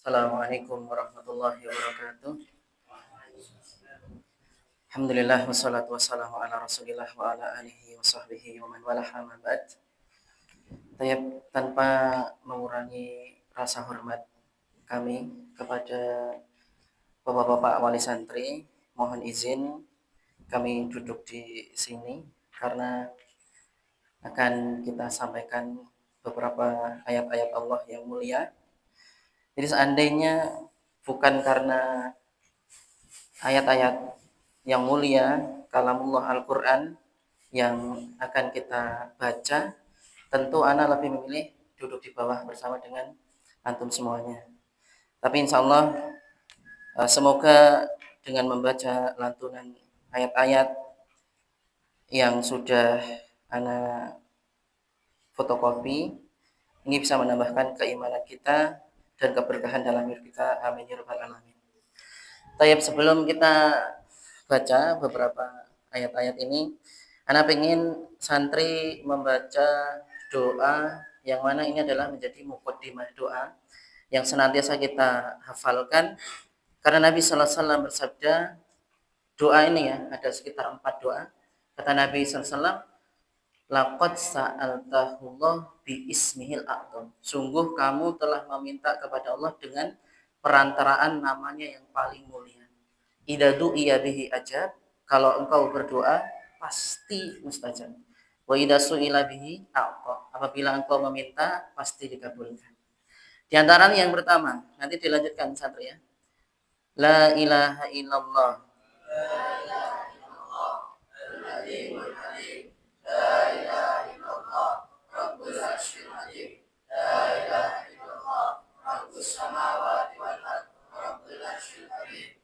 Assalamualaikum warahmatullahi wabarakatuh. Alhamdulillah wassalatu wassalamu ala Rasulillah wa ala alihi wa sahbihi wa man walah amma ba'd. Tanpa mengurangi rasa hormat kami kepada Bapak-bapak wali santri, mohon izin kami duduk di sini karena akan kita sampaikan beberapa ayat-ayat Allah yang mulia. Jadi seandainya bukan karena ayat-ayat yang mulia, kalamullah Al-Quran yang akan kita baca, tentu ana lebih memilih duduk di bawah bersama dengan antum semuanya. Tapi insya Allah semoga dengan membaca lantunan ayat-ayat yang sudah ana fotokopi, ini bisa menambahkan keimanan kita dan keberkahan dalam hidup kita. Amin ya rabbal alamin. Sebelum kita baca beberapa ayat-ayat ini, ana pengen santri membaca doa yang mana ini adalah menjadi muqaddimah doa yang senantiasa kita hafalkan karena Nabi sallallahu alaihi wasallam bersabda, doa ini ya ada sekitar 4 doa. Kata Nabi sallallahu alaihi wasallam, laqad sa'altahullah bi ismihil a'zam. Sungguh kamu telah meminta kepada Allah dengan perantaraan namanya yang paling mulia. Idza du'iya bihi ajab, kalau engkau berdoa pasti mustajab. Wa idza su'ila bihi a'ta, apabila engkau meminta pasti dikabulkan. Di antara yang pertama, nanti dilanjutkan santri ya. La ilaha illallah. La ilaha illallah. Al-Alimul Halim. La ilaha illallah. Rabbul Arsyil Azim. La ilaha illallah. Rabbus samawati wal ardh. Rabbul Arsyil Azim.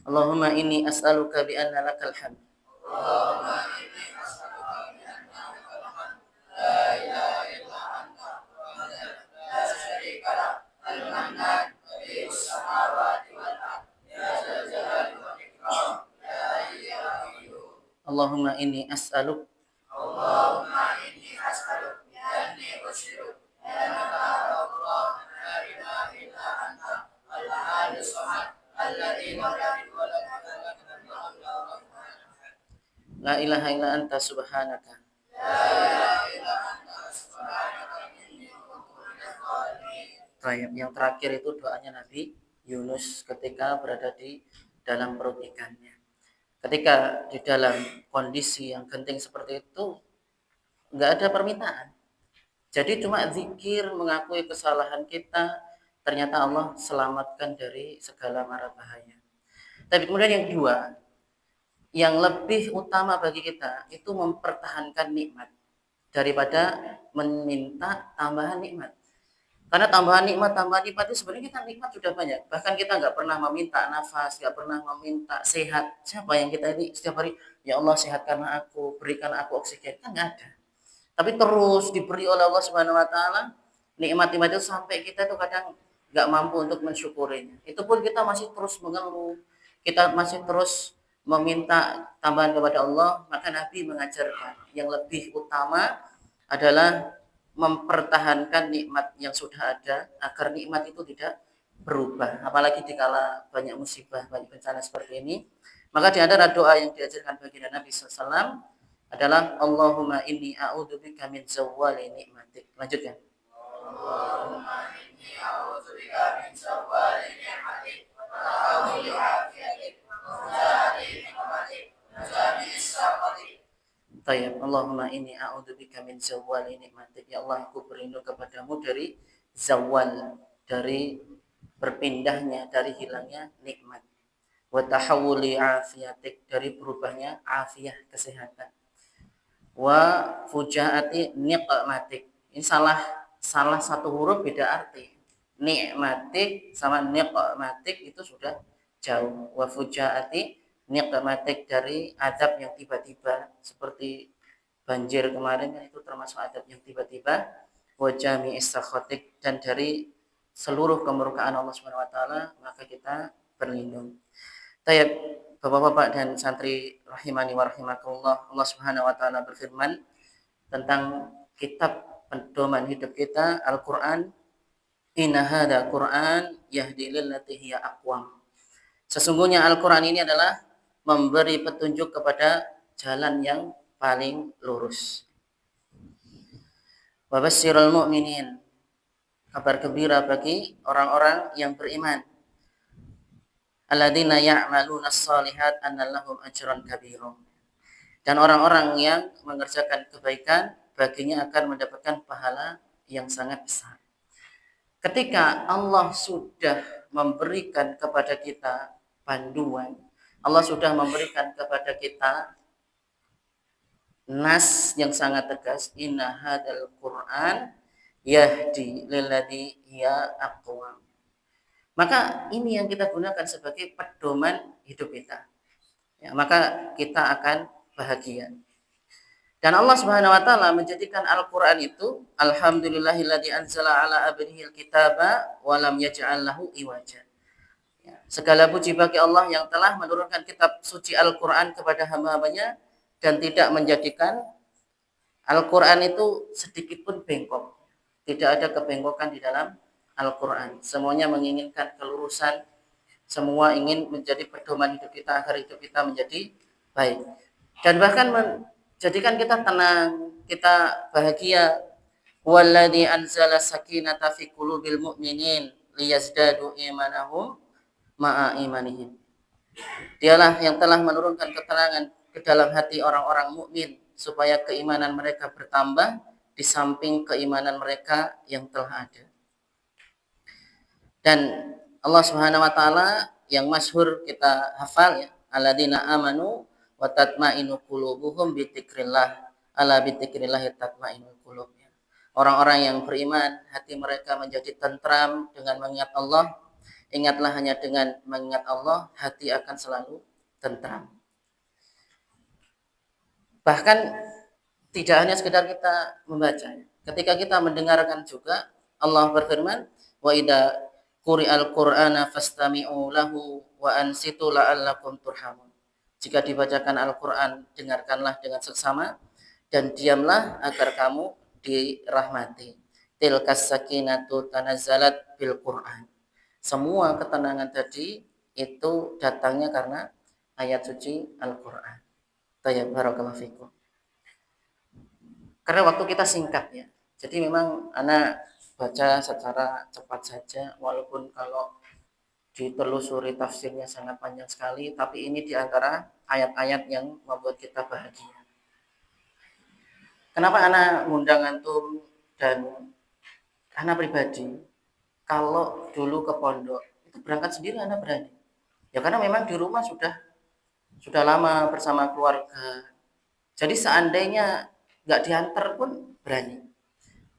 Allahumma inni as'aluka bi anna lakal hamd. Allahumma inni as'aluka bi anna lakal hamd. La ilaha illa anta wahdaka la syarika lak al-mannan badi'us samawati wal ardh ya dzal jalali wal ikram ya hayyu ya qayyum. Allahumma inni as'aluk. Allahumma inni as'aluk bi anni usyrik annaka Allah la ilaha illa anta al-ahad as-samad alladzi lam yalid wa lam yulad wa lam yakul lahu kufuwan ahad. La ilaha illa anta subhanaka. La ilaha illa anta subhanaka inni kuntu minadh dhalimin. Yang terakhir itu doanya Nabi Yunus ketika berada di dalam perut ikannya. Ketika di dalam kondisi yang genting seperti itu, nggak ada permintaan. Jadi cuma zikir, mengakui kesalahan kita, ternyata Allah selamatkan dari segala mara bahaya. Tapi kemudian yang kedua, yang lebih utama bagi kita itu mempertahankan nikmat daripada meminta tambahan nikmat. Karena tambahan nikmat itu sebenarnya kita nikmat sudah banyak. Bahkan kita nggak pernah meminta nafas, nggak pernah meminta sehat. Siapa yang kita ini setiap hari, ya Allah sehatkanlah aku, berikan aku oksigen, kan nggak ada. Tapi terus diberi oleh Allah Subhanahu Wa Taala nikmat-nikmat itu sampai kita tuh kadang nggak mampu untuk mensyukurinya. Itu pun kita masih terus mengeluh, kita masih terus meminta tambahan kepada Allah. Maka Nabi mengajarkan yang lebih utama adalah mempertahankan nikmat yang sudah ada agar nikmat itu tidak berubah. Apalagi dikala banyak musibah, banyak bencana seperti ini. Maka di antara doa yang diajarkan baginda Nabi SAW adalah Allahumma inni a'udzubika min zawwali nikmatik. Lanjutkan. Allahumma inni a'udzubika min zawwali nikmatik wa tahawuli afiyatik wa jahali nikmatik wa jami'is saqatik. Tayyib. Allahumma inni a'udzubika min zawwali nikmatik. Ya Allah, aku berlindung kepadamu dari zawal, dari berpindahnya, dari hilangnya nikmat. Wa tahawuli afiyatik, dari berubahnya afiyah, kesehatan. Wa fujaati niqmatik. Ini salah satu huruf beda arti. Nikmatik sama niqmatik itu sudah jauh. Wa fujaati niqmatik, dari azab yang tiba-tiba seperti banjir kemarin itu termasuk azab yang tiba-tiba. Wa jami'is sakhatik, dan dari seluruh kemurkaan Allah Subhanahu wa taala maka kita berlindung. Tayyib, Bapak-bapak dan santri rahimani wa rahimakumullah, Allah Subhanahu wa taala berfirman tentang kitab pedoman hidup kita, Al-Qur'an, Inna hadzal Qur'an yahdi lillati hiya aqwam. Sesungguhnya Al-Qur'an ini adalah memberi petunjuk kepada jalan yang paling lurus. Wa basyiril mu'minin. Kabar gembira bagi orang-orang yang beriman. Alladzina ya'maluna shalihat anna lahum ajran kabira. Dan orang-orang yang mengerjakan kebaikan baginya akan mendapatkan pahala yang sangat besar. Ketika Allah sudah memberikan kepada kita panduan, Allah sudah memberikan kepada kita nas yang sangat tegas, inna hadzal Qur'an yahdi lillati hiya aqwam. Maka ini yang kita gunakan sebagai pedoman hidup kita. Ya, maka kita akan bahagia. Dan Allah Subhanahu wa taala menjadikan Al-Qur'an itu alhamdulillahilladzi anzala ala abdihil kitaba wa lam yaj'al lahu iwaja. Ya, segala puji bagi Allah yang telah menurunkan kitab suci Al-Qur'an kepada hamba-hambanya dan tidak menjadikan Al-Qur'an itu sedikit pun bengkok. Tidak ada kebengkokan di dalam Al-Qur'an. Semuanya menginginkan kelurusan, semua ingin menjadi pedoman hidup kita agar hidup kita menjadi baik. Dan bahkan jadikan kita tenang, kita bahagia. Walladzi anzala sakinata fi qulubil mu'minin liyazdadu imanahum ma'a imanihim. Dialah yang telah menurunkan ketenangan ke dalam hati orang-orang mukmin supaya keimanan mereka bertambah di samping keimanan mereka yang telah ada. Dan Allah Subhanahu wa taala yang masyhur kita hafal ya, alladzina amanu wa tatma'innu qulubuhum bi dzikrillah, ala bi dzikrillah tatma'innul qulub. Orang-orang yang beriman hati mereka menjadi tentram dengan mengingat Allah. Ingatlah hanya dengan mengingat Allah hati akan selalu tentram. Bahkan tidak hanya sekedar kita membaca, ketika kita mendengarkan juga Allah berfirman, wa idza quri'al qur'ana fastami'u lahu wa ansitu la'allakum turhamun. Jika dibacakan Al-Qur'an, dengarkanlah dengan seksama dan diamlah agar kamu dirahmati. Tilkas sakinatu tanazzalat bil Qur'an. Semua ketenangan tadi itu datangnya karena ayat suci Al-Qur'an. Tayyib, barakallahu fikum. Karena waktu kita singkat ya. Jadi memang anak baca secara cepat saja, walaupun kalau ditelusuri tafsirnya sangat panjang sekali, tapi ini di antara ayat-ayat yang membuat kita bahagia. Kenapa anak ngundang antum dan anak pribadi? Kalau dulu ke pondok itu berangkat sendiri anak berani. Ya karena memang di rumah sudah lama bersama keluarga. Jadi seandainya nggak diantar pun berani.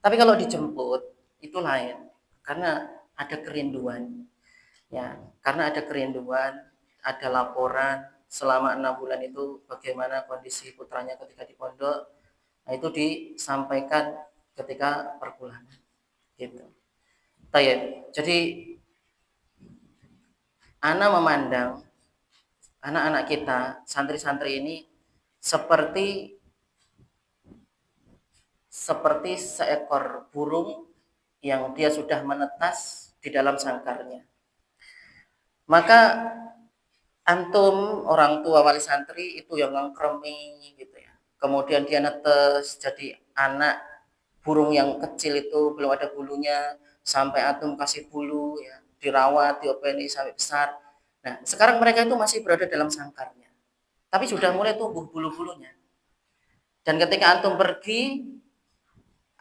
Tapi kalau dijemput itu lain, karena ada kerinduan. Ya, karena ada kerinduan, ada laporan selama 6 bulan itu bagaimana kondisi putranya ketika di pondok. Nah, itu disampaikan ketika perpulangan. Gitu. Jadi Ana memandang anak-anak kita, santri-santri ini seperti seekor burung yang dia sudah menetas di dalam sangkarnya. Maka antum orang tua wali santri itu yang ngengkremi gitu ya. Kemudian dia netes jadi anak burung yang kecil itu belum ada bulunya sampai antum kasih bulu ya, dirawat, diopeni sampai besar. Nah, sekarang mereka itu masih berada dalam sangkarnya. Tapi sudah mulai tumbuh bulu-bulunya. Dan ketika antum pergi,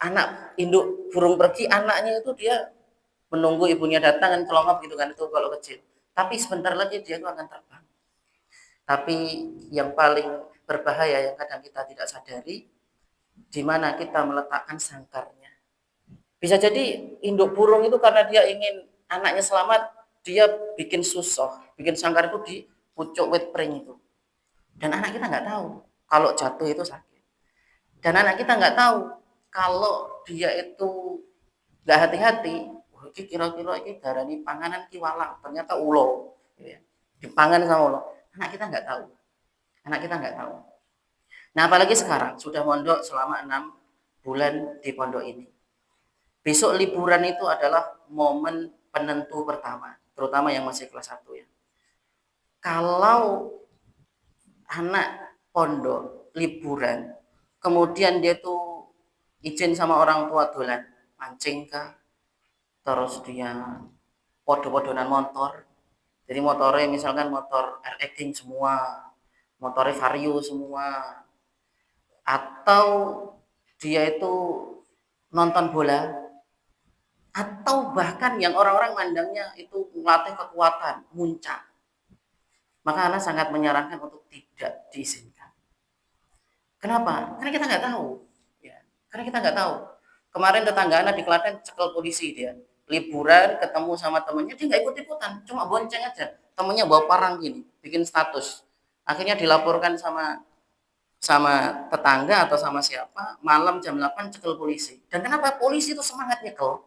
anak induk burung pergi, anaknya itu dia menunggu ibunya datang dan celongap gitu kan, itu kalau kecil. Tapi sebentar lagi dia itu akan terbang. Tapi yang paling berbahaya yang kadang kita tidak sadari, di mana kita meletakkan sangkarnya. Bisa jadi induk burung itu karena dia ingin anaknya selamat, dia bikin susoh, bikin sangkar itu di pucuk wit pring itu. Dan anak kita nggak tahu kalau jatuh itu sakit. Dan anak kita nggak tahu kalau dia itu nggak hati-hati, ini kira-kira ini darani panganan kiwalang, ternyata ulo, ya. Dipangan sama ulo. Anak kita nggak tahu. Anak kita nggak tahu. Nah apalagi sekarang sudah mondok selama 6 bulan di pondok ini. Besok liburan itu adalah momen penentu pertama, terutama yang masih kelas 1 ya. Kalau anak pondok liburan, kemudian dia tuh izin sama orang tua dolan mancing kah, terus dia podo-podonan motor. Jadi motornya misalkan motor RX King semua, motornya Vario semua, atau dia itu nonton bola, atau bahkan yang orang-orang mandangnya itu melatih kekuatan, muncak. Maka Ana sangat menyarankan untuk tidak diizinkan. Kenapa? Karena kita nggak tahu. Ya, karena kita nggak tahu. Kemarin tetangga Ana di Klaten cekel polisi dia. Liburan ketemu sama temennya, dia nggak ikut-ikutan, cuma bonceng aja. Temennya bawa parang gini, bikin status. Akhirnya dilaporkan sama sama tetangga atau sama siapa, malam jam 8 cekel polisi. Dan kenapa polisi itu semangat nyekel?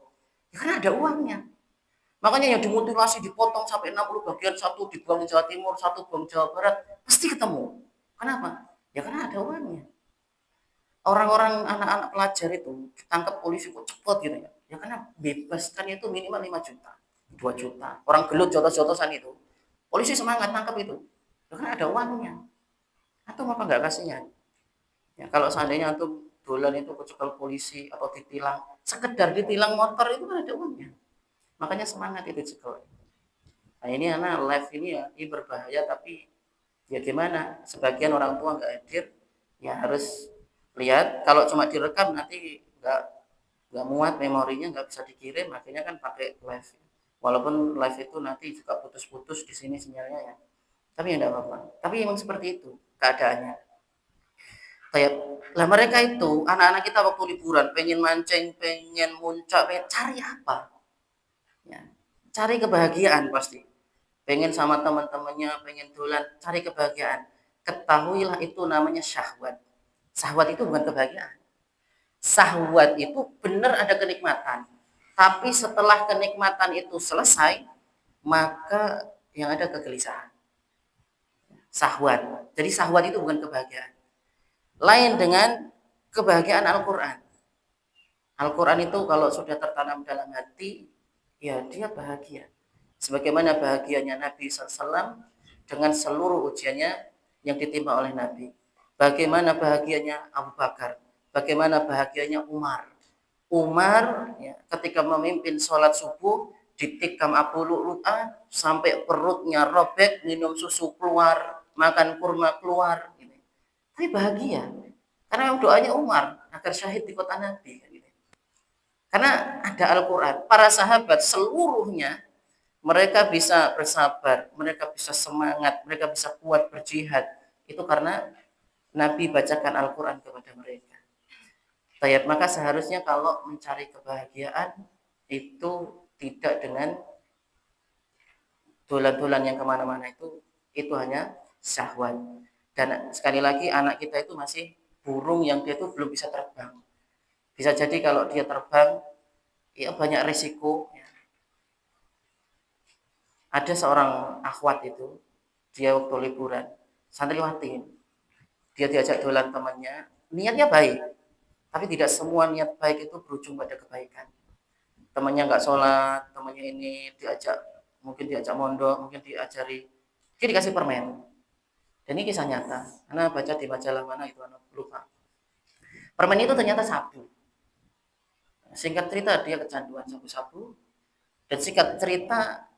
Ya karena ada uangnya. Makanya yang dimutilasi dipotong sampai 60 bagian, satu dibuang di Jawa Timur, satu buang Jawa Barat, pasti ketemu. Kenapa? Ya karena ada uangnya. Orang-orang anak-anak pelajar itu ditangkap polisi kok cepet gitu ya. Ya karena bebaskannya itu minimal 5 juta, 2 juta. Orang gelut jotos-jotosan itu. Polisi semangat tangkap itu. Ya karena ada uangnya. Atau apa nggak kasihan? Ya, kalau seandainya antum dolan itu kecekel polisi atau ditilang, sekedar ditilang motor itu kan ada uangnya. Makanya semangat itu cekel. Nah ini anak live ini ya, ini berbahaya tapi ya gimana? Sebagian orang tua nggak hadir, ya harus lihat. Kalau cuma direkam nanti nggak muat memorinya, nggak bisa dikirim, akhirnya kan pakai live. Walaupun live itu nanti juga putus-putus di sini sinyalnya ya. Tapi ya enggak apa-apa. Tapi emang seperti itu keadaannya. Kayak lah mereka itu anak-anak kita waktu liburan pengen mancing, pengen muncak, pengen cari apa? Ya, cari kebahagiaan pasti. Pengen sama teman-temannya, pengen dolan, cari kebahagiaan. Ketahuilah itu namanya syahwat. Syahwat itu bukan kebahagiaan. Syahwat itu benar ada kenikmatan. Tapi setelah kenikmatan itu selesai, maka yang ada kegelisahan. Syahwat. Jadi syahwat itu bukan kebahagiaan. Lain dengan kebahagiaan Al-Quran. Al-Quran itu kalau sudah tertanam dalam hati, ya dia bahagia. Sebagaimana bahagianya Nabi SAW dengan seluruh ujiannya yang ditimpa oleh Nabi. Bagaimana bahagianya Abu Bakar. Bagaimana bahagianya Umar. Umar ya, ketika memimpin sholat subuh ditikam Abu Lu'lu'ah sampai perutnya robek, minum susu keluar, makan kurma keluar. Gitu. Tapi bahagia. Karena doanya Umar agar syahid di kota Nabi. Gitu. Karena ada Al-Quran. Para sahabat seluruhnya mereka bisa bersabar, mereka bisa semangat, mereka bisa kuat berjihad. Itu karena Nabi bacakan Al-Quran kepada mereka. Tayyib, maka seharusnya kalau mencari kebahagiaan itu tidak dengan dolan-dolan yang kemana-mana itu hanya syahwat. Dan sekali lagi anak kita itu masih burung yang dia itu belum bisa terbang. Bisa jadi kalau dia terbang, ya banyak risiko. Ada seorang akhwat itu, dia waktu liburan, santriwati, dia diajak dolan temannya, niatnya baik, tapi tidak semua niat baik itu berujung pada kebaikan. Temannya nggak sholat, temannya ini mungkin diajak mondok, mungkin diajari, dia dikasih permen. Dan ini kisah nyata, karena baca di majalah mana itu anak lupa. Permen itu ternyata sabu. Singkat cerita dia kecanduan sabu-sabu, dan singkat cerita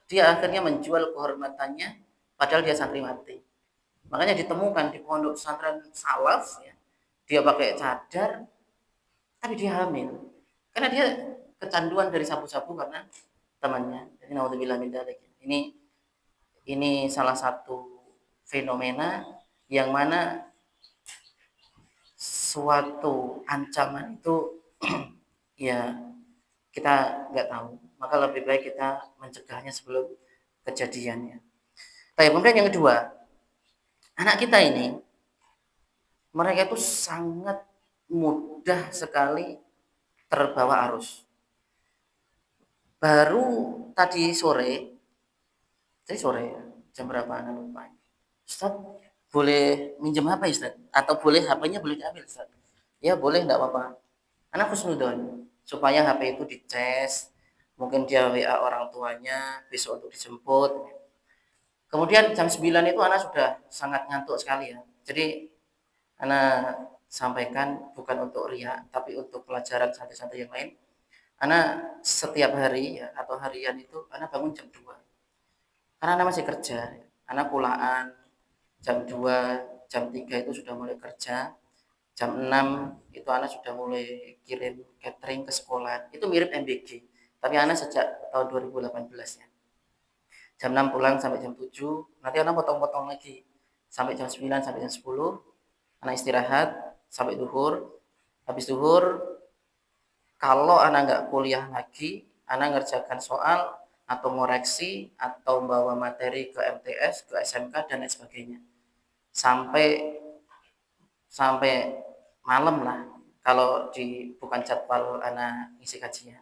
dia akhirnya menjual kehormatannya padahal dia santriwati. Makanya ditemukan di pondok pesantren salaf ya, dia pakai cadar tapi dia hamil. Karena dia kecanduan dari sabu-sabu karena temannya. Jadi naudzubillah min dzalik. Ini salah satu fenomena yang mana suatu ancaman itu ya kita nggak tahu. Maka lebih baik kita mencegahnya sebelum kejadiannya. Tapi kemudian yang kedua, anak kita ini mereka itu sangat mudah sekali terbawa arus. Baru tadi sore ya, jam berapa anak lupa. Ustaz, boleh minjem HP Ustaz? Atau boleh HP-nya boleh diambil Ustaz? Ya boleh, enggak apa-apa. Anak husnudon. supaya HP itu dicas, mungkin dia WA orang tuanya besok untuk dijemput. Kemudian jam 9 itu anak sudah sangat ngantuk sekali ya. Jadi anak sampaikan bukan untuk ria, tapi untuk pelajaran santri-santri yang lain. Anak setiap hari ya, atau harian itu anak bangun jam 2. Karena anak masih kerja. Anak pulaan jam 2, jam 3 itu sudah mulai kerja. Jam 6 itu anak sudah mulai kirim catering ke sekolah. Itu mirip MBG. Tapi anak sejak tahun 2018 ya. Jam 6 pulang sampai jam 7, nanti anak potong-potong lagi. Sampai jam 9, sampai jam 10, anak istirahat, sampai duhur. Habis duhur, kalau anak nggak kuliah lagi, anak ngerjakan soal, atau ngoreksi, atau bawa materi ke MTS, ke SMK, dan lain sebagainya. Sampai sampai malam lah, kalau bukan jadwal anak ngisi kajian.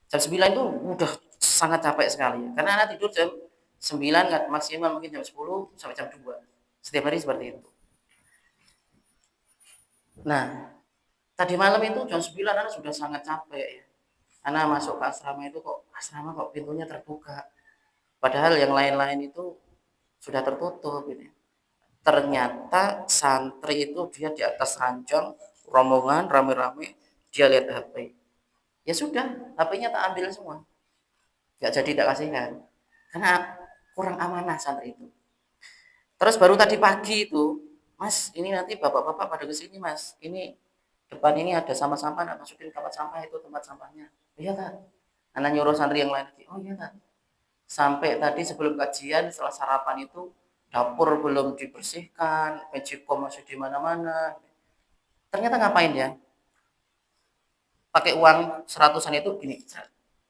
Jam 9 itu udah sangat capek sekali karena anak tidur jam 9, maksimal mungkin jam 10 sampai jam 2 setiap hari seperti itu. Nah, tadi malam itu jam 9 anak sudah sangat capek ya. Anak masuk ke asrama itu kok pintunya terbuka, padahal yang lain-lain itu sudah tertutup gitu. Ternyata santri itu dia di atas ranjang, rombongan rame-rame, dia lihat HP. Ya sudah, HP-nya tak ambil semua, nggak jadi tak kasihkan karena kurang amanah santri itu. Terus baru tadi pagi itu, Mas, ini nanti bapak-bapak pada kesini Mas, ini depan ini ada sampah-sampah, nak masukin tempat sampah, itu tempat sampahnya. Iya Kak. Anak nyuruh santri yang lain lagi, oh iya Kak. Sampai tadi sebelum kajian setelah sarapan itu dapur belum dibersihkan, magicom masih di mana-mana. Ternyata ngapain ya? Pakai uang seratusan itu gini.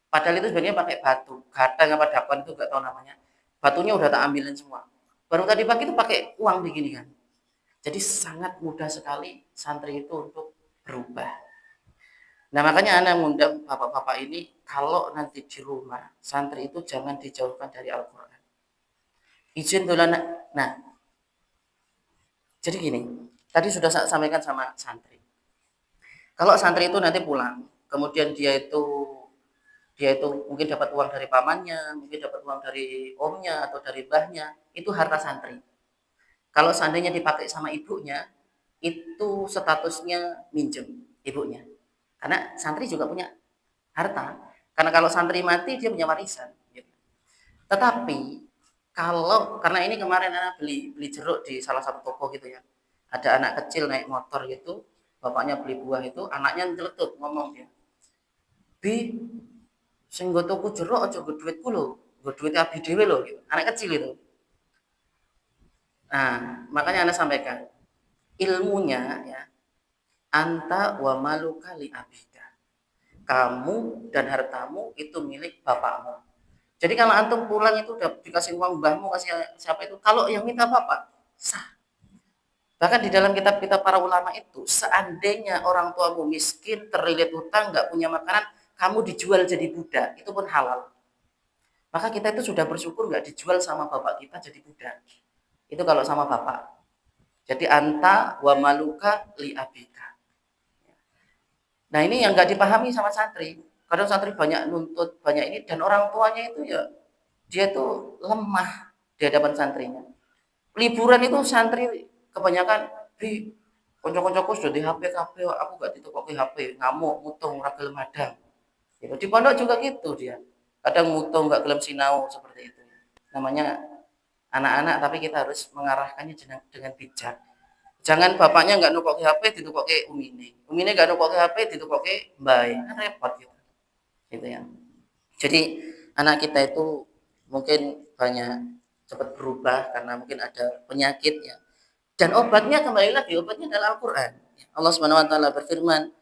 Padahal itu sebenarnya pakai batu, gadang apa dapan itu nggak tahu namanya. Batunya udah tak ambilin semua. Baru tadi pagi itu pakai uang begini kan. Jadi sangat mudah sekali santri itu untuk berubah. Nah makanya anak ngundang bapak-bapak ini, kalau nanti di rumah santri itu jangan dijauhkan dari Al-Quran. Izin dulu anak. Nah, jadi gini, tadi sudah saya sampaikan sama santri. Kalau santri itu nanti pulang, kemudian dia itu mungkin dapat uang dari pamannya, mungkin dapat uang dari omnya atau dari mbahnya, itu harta santri. Kalau seandainya dipakai sama ibunya, itu statusnya minjem ibunya. Karena santri juga punya harta. Karena kalau santri mati dia punya warisan. Gitu. Tetapi karena ini kemarin anak beli jeruk di salah satu toko gitu ya. Ada anak kecil naik motor gitu, bapaknya beli buah itu, anaknya nyeletuk ngomong dia, Bi, sing nggo tuku jeruk aja nggo duitku lho, nggo duit abi dhewe lho gitu. Anak kecil itu. Nah, makanya Anda sampaikan ilmunya ya, anta wa maluka li abika. Kamu dan hartamu itu milik bapakmu. Jadi kalau antum pulang itu udah dikasih uang mbahmu, kasih siapa itu, kalau yang minta bapak sah. Bahkan di dalam kitab-kitab para ulama itu, seandainya orang tuamu miskin, terlilit hutang, nggak punya makanan, kamu dijual jadi budak, itu pun halal. Maka kita itu sudah bersyukur nggak dijual sama bapak kita jadi budak. Itu kalau sama bapak. Jadi anta wa maluka li abika. Nah ini yang nggak dipahami sama santri. Kadang santri banyak nuntut, banyak ini, dan orang tuanya itu ya dia tuh lemah di hadapan santrinya. Liburan itu santri kebanyakan di konco-koncoku sudah di HP kabeh, aku gak ditokoki HP, ngamuk, mutung, ora gelem madang. Gitu. Di pondok juga gitu dia. Kadang mutung, gak gelem sinau seperti itu. Namanya anak-anak, tapi kita harus mengarahkannya dengan bijak. Jangan bapaknya nggak nukoki HP, ditukoki umine. Umine nggak nukoki HP, ditukoki mbae. Kan repot gitu. Gitu ya. Jadi anak kita itu mungkin banyak cepat berubah karena mungkin ada penyakit ya. Dan obatnya kembali lagi, obatnya adalah Al-Qur'an. Allah Subhanahu wa taala berfirman,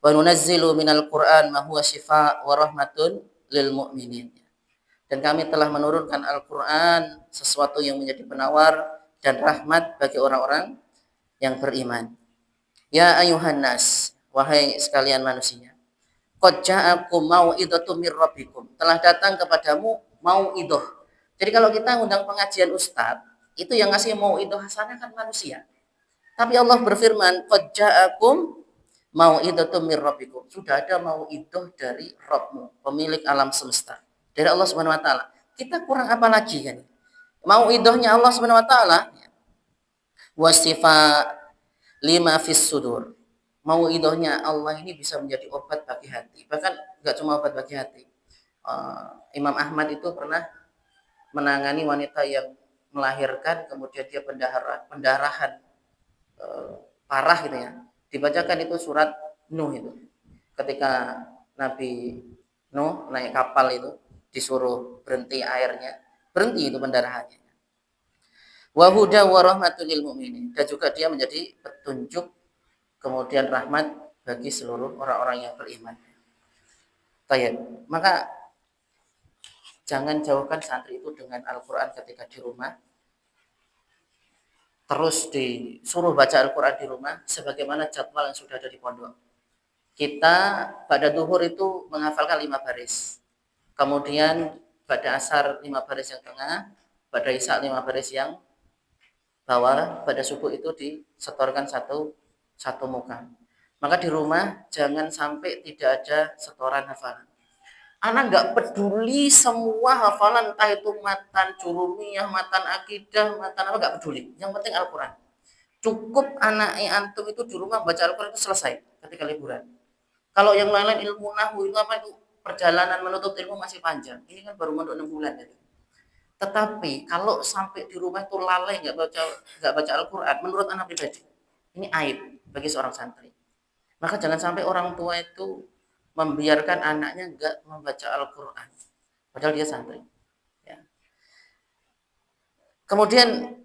"Wa nunazzilu minal Qur'an ma huwa syifaa wa rahmatun lil mu'minin." Dan kami telah menurunkan Al-Qur'an, sesuatu yang menjadi penawar dan rahmat bagi orang-orang yang beriman. Ya ayuhan nas, wahai sekalian manusia. Qad ja'akum mau'idhatum mir rabbikum. Telah datang kepadamu mau'idhah. Jadi kalau kita undang pengajian ustaz, itu yang ngasih mau'idhah hasanah kan manusia. Tapi Allah berfirman, qad ja'akum Mau'idatum mir rabbikum. Sudah ada mau'idah dari Rabbmu, pemilik alam semesta. Dari Allah Subhanahu wa taala. Kita kurang apa lagi kan? Mau'idahnya Allah Subhanahu wa taala wasifa lima fis sudur. Mau'idahnya Allah ini bisa menjadi obat bagi hati. Bahkan enggak cuma obat bagi hati. Imam Ahmad itu pernah menangani wanita yang melahirkan kemudian dia pendarahan parah gitu ya. Dibacakan itu surat Nuh itu. Ketika Nabi Nuh naik kapal itu disuruh berhenti airnya, berhenti itu pendarahannya. Wa huda wa rahmatul lil mu'minin, dan juga dia menjadi petunjuk kemudian rahmat bagi seluruh orang-orang yang beriman. Baik, maka jangan jauhkan santri itu dengan Al-Qur'an ketika di rumah. Terus disuruh baca Al-Qur'an di rumah sebagaimana jadwal yang sudah ada di pondok. Kita pada duhur itu menghafalkan 5 baris. Kemudian pada asar 5 baris yang tengah, pada isya 5 baris yang bawah, pada subuh itu disetorkan satu muka. Maka di rumah jangan sampai tidak ada setoran hafalan. Anak nggak peduli semua hafalan, entah itu matan jurumiyah, matan akidah, matan apa, nggak peduli. Yang penting Al-Quran. Cukup anak antum itu di rumah baca Al-Quran itu selesai ketika liburan. Kalau yang lain-lain ilmu nahwu itu apa itu perjalanan menuntut ilmu masih panjang. Ini kan baru mondok 6 bulan gitu. Tetapi kalau sampai di rumah itu lalai nggak baca Al-Quran, menurut anak pribadi ini aib bagi seorang santri. Maka jangan sampai orang tua itu membiarkan anaknya nggak membaca Al-Quran, padahal dia santri. Ya. Kemudian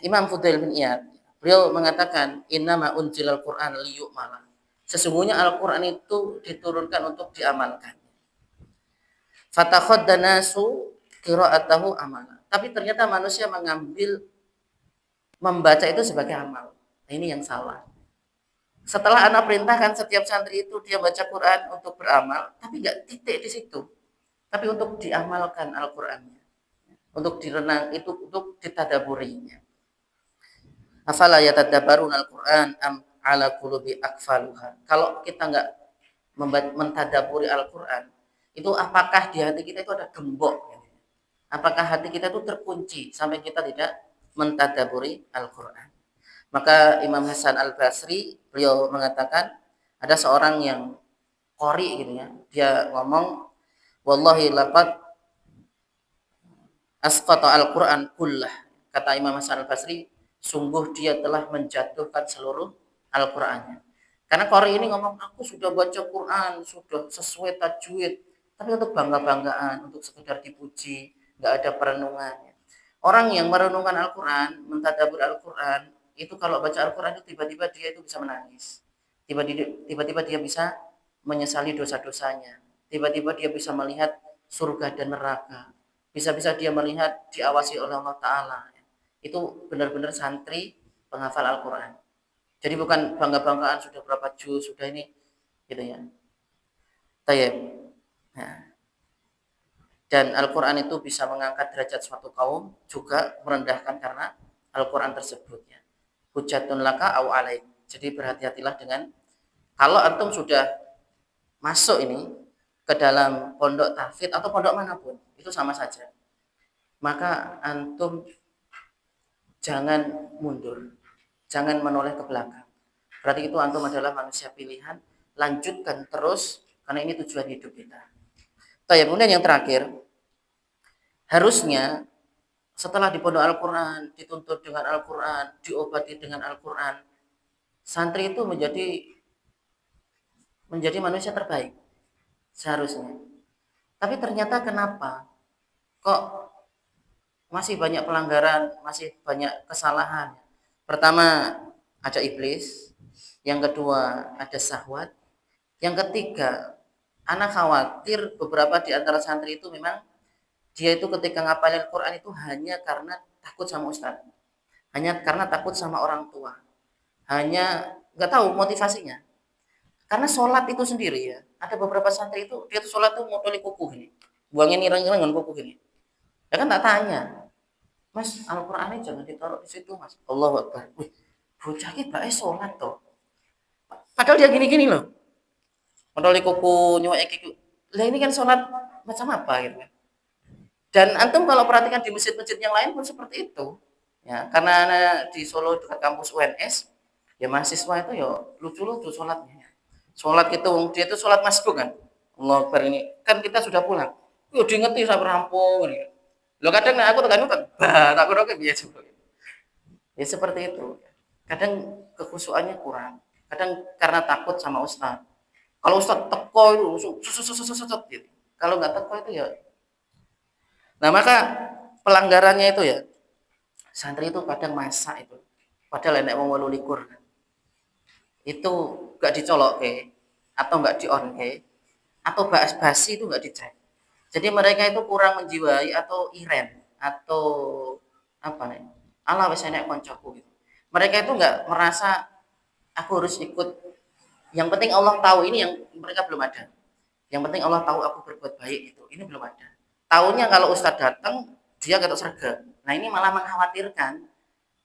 Imam Fudail bin Iyad, beliau mengatakan, innama unzilal Quran liyu'mala. Sesungguhnya Al-Quran itu diturunkan untuk diamalkan. Fatakhadda nasu qira'atahu amala. Tapi ternyata manusia mengambil membaca itu sebagai amal. Nah, ini yang salah. Setelah anak perintahkan setiap santri itu dia baca Quran untuk beramal, tapi nggak titik di situ. Tapi untuk diamalkan Al-Qur'annya. Untuk direnang itu untuk ditadaburinya. Afala yatadabbarun Al-Qur'an am ala qulubi akfaluha. Kalau kita nggak mentadaburi Al-Qur'an, itu apakah di hati kita itu ada gembok? Apakah hati kita itu terkunci sampai kita tidak mentadaburi Al-Qur'an? Maka Imam Hasan Al-Basri beliau mengatakan ada seorang yang qori gitu ya. Dia ngomong wallahi laqad asqata al-Qur'an kullah. Kata Imam Hasan Al-Basri, sungguh dia telah menjatuhkan seluruh Al-Qur'annya. Karena qori ini ngomong aku sudah baca Quran, sudah sesuai tajwid, tapi untuk bangga-banggaan, untuk sekedar dipuji, enggak ada perenungannya. Orang yang merenungkan Al-Qur'an, mentadabbur Al-Qur'an, itu kalau baca Al-Quran itu tiba-tiba dia itu bisa menangis. Tiba-tiba dia bisa menyesali dosa-dosanya. Tiba-tiba dia bisa melihat surga dan neraka. Bisa-bisa dia melihat diawasi oleh Allah Ta'ala. Itu benar-benar santri penghafal Al-Quran. Jadi bukan bangga-banggaan sudah berapa juz, sudah ini. Gitu ya. Tayyib. Nah. Dan Al-Quran itu bisa mengangkat derajat suatu kaum, juga merendahkan karena Al-Quran tersebutnya. Hujatun laka au alaik. Jadi berhati-hatilah dengan kalau antum sudah masuk ini ke dalam pondok tahfidz atau pondok manapun, itu sama saja. Maka antum jangan mundur, jangan menoleh ke belakang. Berarti itu antum adalah manusia pilihan, lanjutkan terus karena ini tujuan hidup kita. Kemudian yang terakhir, harusnya setelah di pondok Al-Quran, dituntut dengan Al-Quran, diobati dengan Al-Quran, santri itu menjadi manusia terbaik seharusnya. Tapi ternyata kenapa kok masih banyak pelanggaran, masih banyak kesalahan. Pertama ada iblis, yang kedua ada syahwat, yang ketiga anak khawatir beberapa di antara santri itu memang dia itu ketika ngapalin Quran itu hanya karena takut sama ustaz, hanya karena takut sama orang tua, hanya nggak tahu motivasinya. Karena sholat itu sendiri ya, ada beberapa santri itu dia tuh sholat tuh ngotoli kuku ini, buangin ireng-ireng dengan kuku ini. Ya kan tak tanya, Mas Al-Qurannya jangan ditaruh di situ Mas. Allahu Akbar. Wih, bocah ki bae sholat toh. Padahal dia gini-gini loh. Padahal kuku nyuwek iki. Lah ini kan sholat macam apa gitu kan. Dan antum kalau perhatikan di masjid-masjid yang lain pun seperti itu. Ya, karena di Solo dekat kampus UNS, ya mahasiswa itu ya lucu-lucu sholatnya. Sholat itu dia itu sholat masbuk kan. Allah Akbar ini kan kita sudah pulang. Yo diingeti sampai rampung gitu. Lo kadang aku tekan tak kurang biasa. Ya seperti itu. Kadang kekhusuannya kurang. Kadang karena takut sama ustaz. Kalau ustaz teko itu langsung gitu. Kalau nggak teko itu ya. Nah maka pelanggarannya itu ya santri itu kadang masak itu. Padahal enek wong 28 kan. Itu nggak dicolok ke atau nggak di on ke atau bahas basi itu nggak dicek. Jadi mereka itu kurang menjiwai atau iren atau apa nih? Ala wis enek koncoku gitu. Mereka itu nggak merasa aku harus ikut. Yang penting Allah tahu ini yang mereka belum ada. Yang penting Allah tahu aku berbuat baik itu. Ini belum ada. Tahunya kalau Ustadz datang dia ketok serga. Nah ini malah mengkhawatirkan.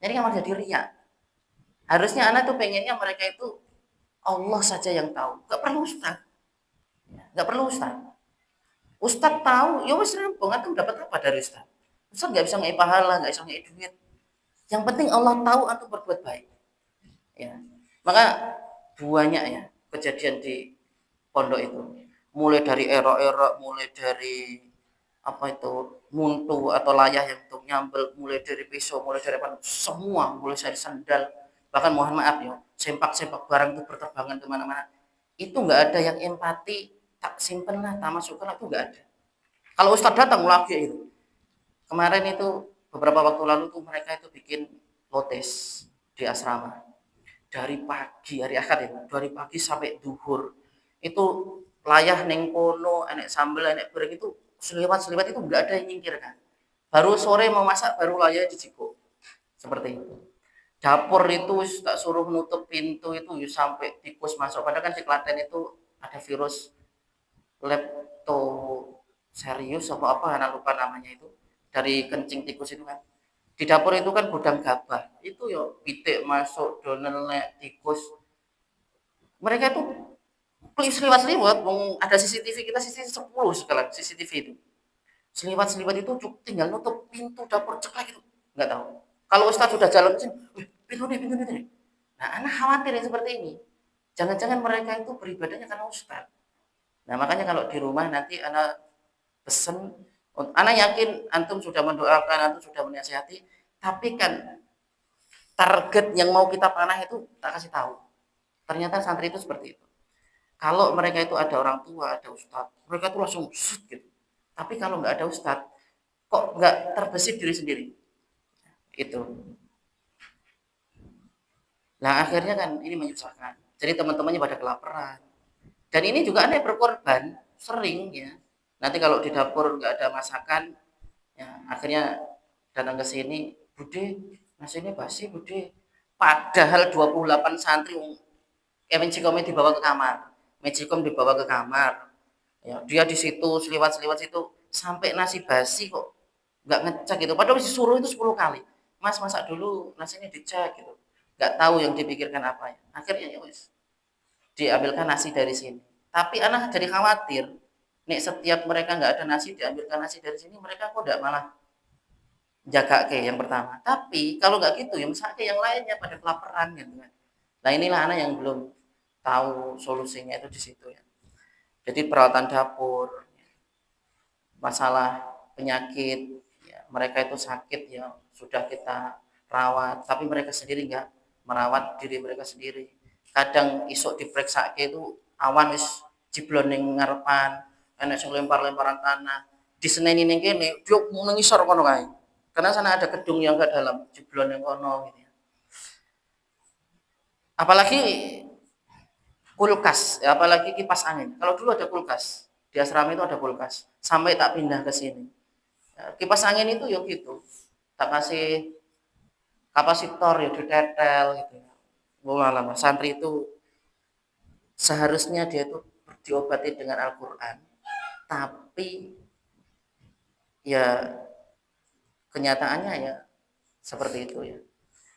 Jadi kan malah jadi riak. Harusnya anak tuh pengennya mereka itu Allah saja yang tahu. Gak perlu Ustadz. Gak perlu Ustadz. Ustadz tahu, ya wes rampung. Antum dapat apa dari Ustadz? Ustadz gak bisa ngai pahala, gak bisa ngai duit. Yang penting Allah tahu antum berbuat baik. Ya. Maka banyak ya kejadian di pondok itu. Mulai dari erok-erok, mulai dari apa itu muntu atau layah yang untuk nyambel, mulai dari pisau, mulai dari apa, semua, mulai dari sandal, bahkan mohon maaf ya, sempak-sempak barang itu berterbangan kemana-mana. Itu nggak ada yang empati, tak simpen lah, tak masukkan lah, itu nggak ada. Kalau Ustadz datang lagi itu, kemarin itu beberapa waktu lalu tuh mereka itu bikin lotes di asrama dari pagi hari akad ya, dari pagi sampai duhur itu layah neng kono enek sambel enek goreng itu seliwat itu nggak ada yang nyingkirkan. Baru sore mau masak baru layah dicikuk seperti itu. Dapur itu tak suruh nutup pintu itu sampai tikus masuk. Padahal kan di Klaten itu ada virus lepto serius apa anak lupa namanya itu dari kencing tikus itu kan. Di dapur itu kan gudang gabah. Itu yo pitik masuk donelek tikus. Mereka itu seliwat-seliwat, ada CCTV kita CCTV 10 sekarang CCTV itu. Seliwat-seliwat itu tinggal nutup pintu dapur ceklek itu. Enggak tahu. Kalau Ustadz sudah jalan ke sini, pintu nih. Nah, anak khawatir yang seperti ini. Jangan-jangan mereka itu beribadahnya karena Ustadz. Nah, makanya kalau di rumah nanti anak pesen, anak yakin antum sudah mendoakan, antum sudah menasihati, tapi kan target yang mau kita panah itu tak kasih tahu. Ternyata santri itu seperti itu. Kalau mereka itu ada orang tua, ada ustadz, mereka itu langsung gitu. Tapi kalau nggak ada ustadz, kok nggak terbesit diri sendiri? Itu. Nah akhirnya kan ini menyusahkan. Jadi teman-temannya pada kelaparan. Dan ini juga ada yang berkorban, sering ya. Nanti kalau di dapur nggak ada masakan, ya akhirnya datang ke sini, Bude, nasi ini basi Bude. Padahal 28 santri Magicom dibawa ke kamar. Magicom dibawa ke kamar. Ya, dia di situ seliwat-seliwat situ sampai nasi basi kok nggak ngecek gitu. Padahal disuruh itu 10 kali. Mas masak dulu nasinya dicek gitu. Nggak tahu yang dipikirkan apa ya. Akhirnya ya wis diambilkan nasi dari sini. Tapi anak jadi khawatir. Nih setiap mereka nggak ada nasi diambilkan nasi dari sini mereka kok nggak malah jaga ke yang pertama. Tapi kalau nggak gitu ya misalnya yang lainnya pada kelaparan gitu kan. Nah inilah anak yang belum tahu solusinya itu di situ ya. Jadi peralatan dapur, masalah penyakit, ya, mereka itu sakit ya sudah kita rawat, tapi mereka sendiri nggak merawat diri mereka sendiri. Kadang isuk diperiksa itu awan wis jiblon ning ngarepan, enek sing lempar-lemparan tanah. Diseneni ning kene, yo nang ngisor kono kae. Karena sana ada gedung yang enggak dalam, jeblon ning kono gitu ya. Apalagi kulkas, ya, apalagi kipas angin. Kalau dulu ada kulkas, di asrama itu ada kulkas. Sampai tak pindah ke sini. Ya, kipas angin itu ya gitu. Tak kasih kapasitor ya ditetel gitu ya. Lama santri itu seharusnya dia itu diobati dengan Al-Qur'an. Tapi ya kenyataannya ya seperti itu ya.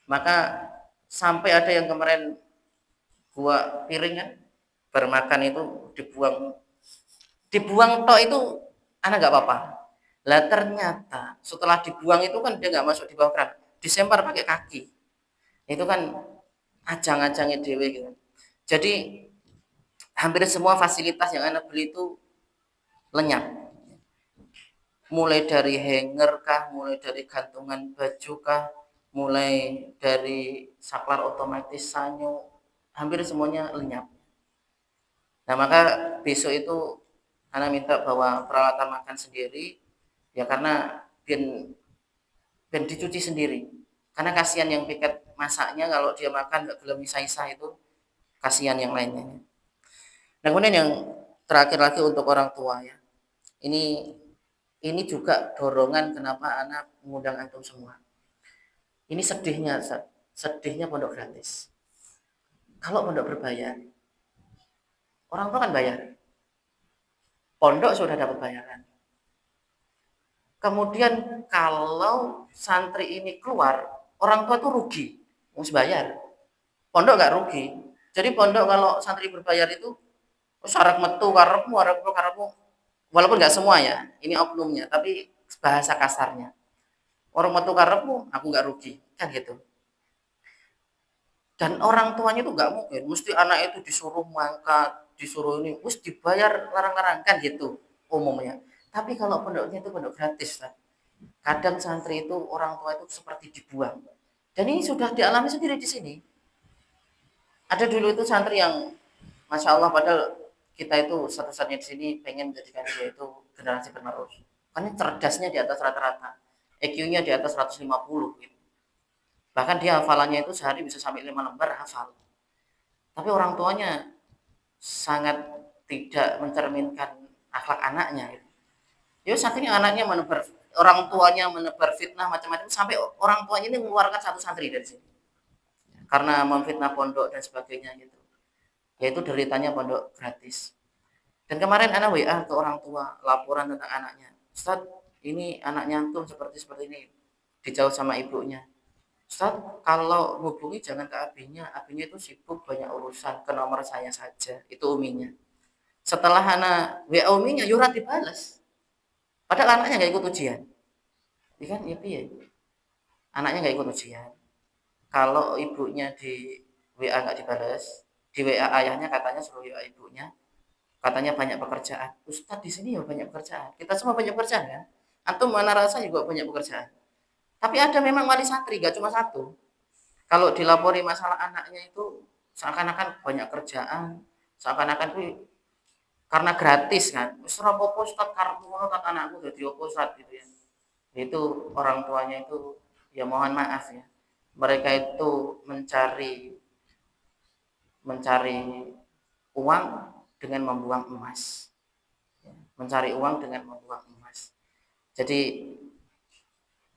Maka sampai ada yang kemarin Dua piring kan bermakan itu dibuang tok itu anak nggak apa-apa. Lah ternyata setelah dibuang itu kan dia nggak masuk di bawah keran, disempar pakai kaki. Itu kan ajang-ajangnya dewe gitu. Jadi hampir semua fasilitas yang anak beli itu lenyap. Mulai dari hanger kah, mulai dari gantungan baju kah, mulai dari saklar otomatis sanyo, hampir semuanya lenyap. Nah maka besok itu anak minta bawa peralatan makan sendiri, ya karena ben ben dicuci sendiri. Karena kasihan yang piket masaknya kalau dia makan nggak gelem isa-isa itu kasihan yang lainnya. Nah kemudian yang terakhir lagi untuk orang tua ya. Ini juga dorongan kenapa anak mengundang antum semua. Ini sedihnya pondok gratis. Kalau pondok berbayar, orang tua kan bayar. Pondok sudah dapat bayaran. Kemudian kalau santri ini keluar, orang tua tuh rugi, harus bayar. Pondok nggak rugi. Jadi pondok kalau santri berbayar itu syarat metu karepmu. Walaupun nggak semua ya, ini oknumnya, tapi bahasa kasarnya. Orang metu karepmu, aku nggak rugi, kan gitu. Dan orang tuanya itu nggak mungkin, mesti anak itu disuruh mangkat, disuruh ini, mesti dibayar larang-larang kan gitu umumnya. Tapi kalau pondoknya itu pondok gratis, kan? Kadang santri itu orang tua itu seperti dibuang. Dan ini sudah dialami sendiri di sini. Ada dulu itu santri yang masya Allah padahal kita itu satu-satunya di sini pengen menjadikan dia itu generasi penerus. Karena cerdasnya di atas rata-rata, EQ-nya di atas 150 gitu. Bahkan dia hafalannya itu sehari bisa sampai 5 lembar hafal. Tapi orang tuanya sangat tidak mencerminkan akhlak anaknya. Gitu. Ya saking anaknya menebar, orang tuanya menebar fitnah macam-macam sampai orang tuanya ini mengeluarkan satu santri dari sini. Karena memfitnah pondok dan sebagainya gitu. Yaitu deritanya pondok gratis. Dan kemarin anak WA ke orang tua laporan tentang anaknya. Ustaz, ini anaknya antum seperti ini. Dijauh sama ibunya. Ustaz, kalau hubungi jangan ke abinya. Abinya itu sibuk banyak urusan. Ke nomor saya saja. Itu uminya. Setelah anak WA uminya, yurat dibalas. Padahal anaknya nggak ikut ujian. Iya kan? Ya. Anaknya nggak ikut ujian. Kalau ibunya di WA nggak dibalas, di WA ayahnya katanya suruh WA ibunya, katanya banyak pekerjaan. Ustadz di sini ya banyak pekerjaan. Kita semua banyak pekerjaan kan? Antum mana rasa juga banyak pekerjaan. Tapi ada memang wali santri, gak cuma satu. Kalau dilapori masalah anaknya itu seakan-akan banyak kerjaan, seakan-akan itu karena gratis kan. Wis ora apa-apa Ustaz karepmu ngono tat anakku dadi apa Ustaz gitu ya. Itu orang tuanya itu ya mohon maaf ya. Mereka itu mencari uang dengan membuang emas. Mencari uang dengan membuang emas. Jadi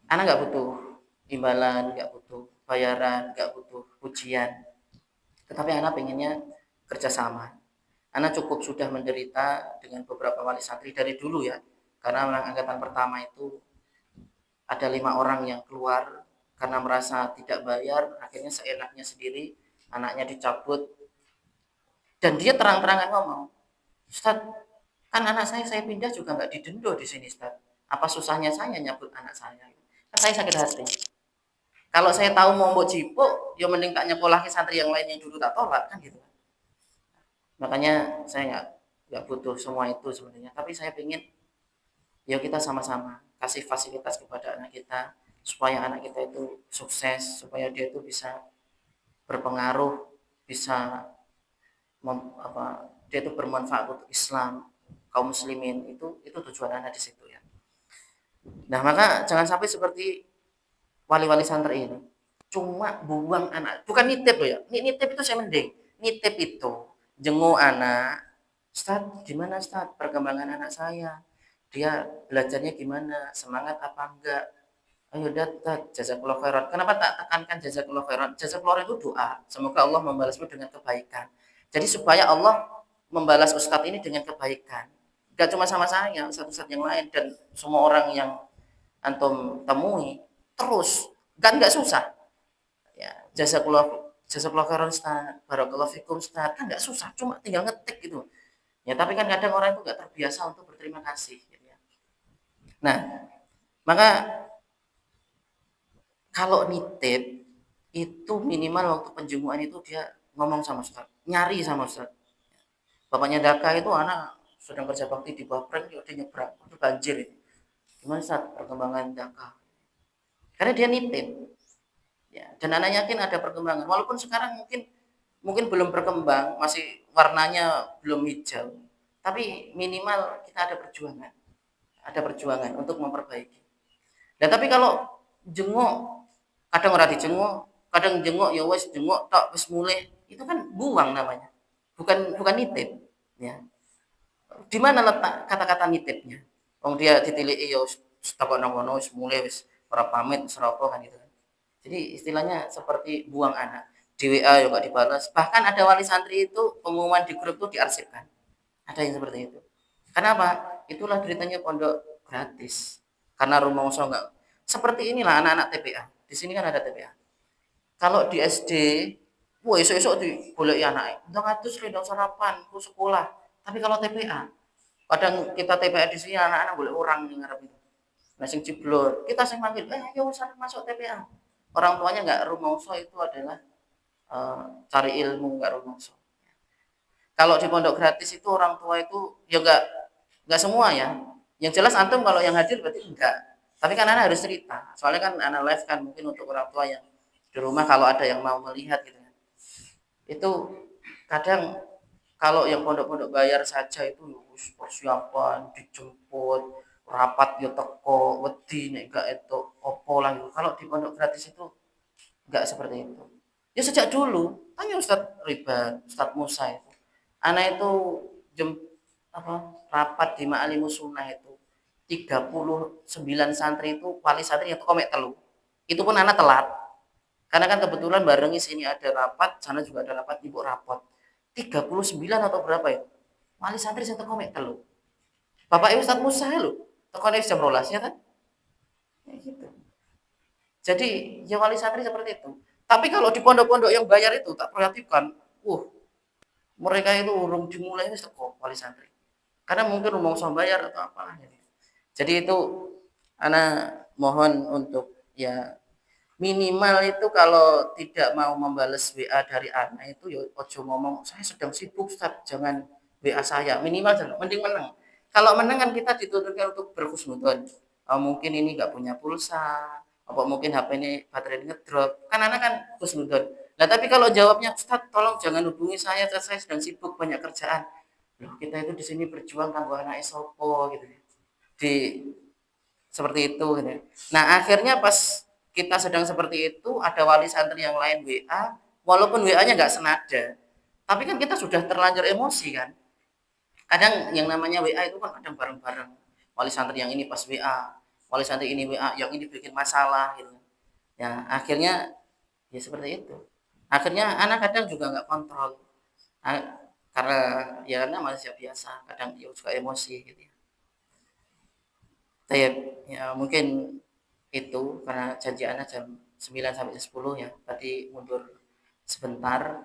anak nggak butuh imbalan, nggak butuh bayaran, nggak butuh pujian. Tetapi anak pengennya kerjasama. Anak cukup sudah menderita dengan beberapa wali santri dari dulu ya. Karena angkatan pertama itu ada 5 orang yang keluar karena merasa tidak bayar, akhirnya seenaknya sendiri, anaknya dicabut. Dan dia terang-terangan ngomong, Ustaz, kan anak saya pindah juga nggak didendo di sini Ustaz. Apa susahnya saya nyabut anak saya? Kan saya sakit hati. Kalau saya tahu mau mbok jipuk, ya mending tak nyekolah ke santri yang lain yang dulu tak tolak kan gitu. Makanya saya nggak butuh semua itu sebenarnya. Tapi saya ingin ya kita sama-sama kasih fasilitas kepada anak kita supaya anak kita itu sukses, supaya dia itu bisa berpengaruh, bisa dia itu bermanfaat untuk Islam, kaum muslimin itu tujuan anak di situ ya. Nah maka jangan sampai seperti wali-wali santri ini cuma buang anak, bukan nitip loh ya. Nitip itu saya mending. Nitip itu jenguk anak. Ustaz, gimana Ustaz perkembangan anak saya? Dia belajarnya gimana? Semangat apa enggak? Ayo dat, jazakallahu khairan. Kenapa tak tekankan jazakallahu khairan? Jazakallahu khairan itu doa. Semoga Allah membalasmu dengan kebaikan. Jadi supaya Allah membalas Ustadz ini dengan kebaikan. Gak cuma sama saya, Ustadz-Ustadz yang lain dan semua orang yang antum temui terus. Kan nggak susah. Ya, jazakallahu jazakallahu khairan Ustaz, barakallahu fikum Ustaz, kan nggak susah, cuma tinggal ngetik gitu. Ya tapi kan kadang orang itu nggak terbiasa untuk berterima kasih. Gitu ya. Nah, maka kalau nitip itu minimal waktu penjemuan itu dia ngomong sama Ustaz, nyari sama Ustaz. Bapaknya Daka itu anak sedang kerja bakti di Bapreng, dia nyebrang, itu banjir itu. Gimana Ustaz perkembangan Daka? Karena dia nitip. Ya, dan anak yakin ada perkembangan. Walaupun sekarang mungkin mungkin belum berkembang, masih warnanya belum hijau. Tapi minimal kita ada perjuangan. Ada perjuangan untuk memperbaiki. Dan tapi kalau jenguk, kadang ora dijenguk, kadang jenguk ya wis jenguk tok wis mulai, itu kan buang namanya. Bukan nitip, ya. Di mana letak kata-kata nitipnya? Wong dia ditiliki ya wis takok nang kono wis mulai wis ora pamit wis ora apa kan gitu kan. Jadi istilahnya seperti buang anak. Di WA juga dibalas. Bahkan ada wali santri itu pengumuman di grup itu diarsipkan. Ada yang seperti itu. Kenapa? Itulah ceritanya pondok gratis. Karena rumongso enggak seperti inilah anak-anak TPA. Di sini kan ada TPA. Kalau di SD, wah esok-esok digoleki anake. Ndang atus ndang sarapan, ku sekolah. Tapi kalau TPA, kadang kita TPA di sini anak-anak golek orang ning ngarep itu. Nah sing ciblon, kita sing manggil, ayo wis masuk TPA. Orang tuanya enggak rumongso itu adalah cari ilmu enggak rumongso. Kalau di pondok gratis itu orang tua itu ya enggak semua ya. Yang jelas antum kalau yang hadir berarti enggak. Tapi kan anak harus cerita. Soalnya kan anak live kan mungkin untuk orang tua yang di rumah kalau ada yang mau melihat gitu kan. Itu kadang kalau yang pondok-pondok bayar saja itu persiapan dijemput rapat yo teko wedi nek gak itu opo lah gitu. Kalau di pondok gratis itu enggak seperti itu. Ya sejak dulu tanya Ustadz Riba, Ustadz Musa itu. Anak itu jem, rapat di Ma'alimus Sunnah itu 39 santri itu wali santri yang komek telu. Itu pun anak telat. Karena kan kebetulan barengi sini ada rapat, sana juga ada rapat, ibu rapot. 39 atau berapa ya? Wali santri saya komek telu. Bapak Ibu Ustadz Musa lho. Tekonnya jam 12 ya kan? Ya gitu. Jadi ya wali santri seperti itu. Tapi kalau di pondok-pondok yang bayar itu tak perhatikan, mereka itu urung dimulai wis teko wali santri. Karena mungkin rumongso bayar atau apalah jadi. Jadi itu anak mohon untuk ya minimal itu kalau tidak mau membales WA dari anak itu ya ojo ngomong saya sedang sibuk Ustaz, jangan WA saya. Minimal jangan, mending menang. Kalau menang kan kita dituntutkan untuk berhusnudzon. Oh, mungkin ini nggak punya pulsa, apa mungkin HP ini baterai ngedrop. Kan anak kan husnudzon. Nah, tapi kalau jawabnya Ustaz, tolong jangan hubungi saya sedang sibuk banyak kerjaan. Loh, kita itu di sini berjuang kanggo anak sopo gitu. Di seperti itu gitu. Nah, akhirnya pas kita sedang seperti itu ada wali santri yang lain WA, walaupun WA-nya nggak senada. Tapi kan kita sudah terlanjur emosi kan. Kadang yang namanya WA itu kan kadang bareng-bareng. Wali santri yang ini pas WA, wali santri ini WA, yang ini bikin masalah gitu. Ya, akhirnya ya seperti itu. Akhirnya anak kadang juga nggak kontrol. Karena ya karena manusia biasa, kadang dia juga emosi gitu ya. Saya ya mungkin itu karena janji anak jam 9 sampai 10 ya. Tadi mundur sebentar.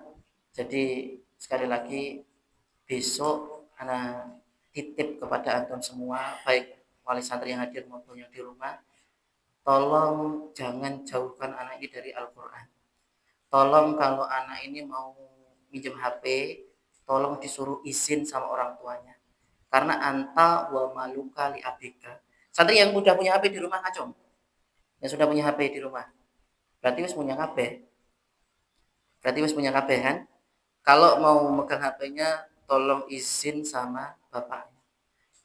Jadi sekali lagi besok anak titip kepada antum semua baik wali santri yang hadir maupun yang di rumah, tolong jangan jauhkan anak ini dari Al-Qur'an. Tolong kalau anak ini mau minjem HP, tolong disuruh izin sama orang tuanya. Karena anta wa maluka li abika. Santri yang udah punya HP di rumah ngacung. Yang sudah punya HP di rumah. Berarti wis punya HP. Berarti wis punya HP kan? Kalau mau megang HP-nya tolong izin sama bapaknya.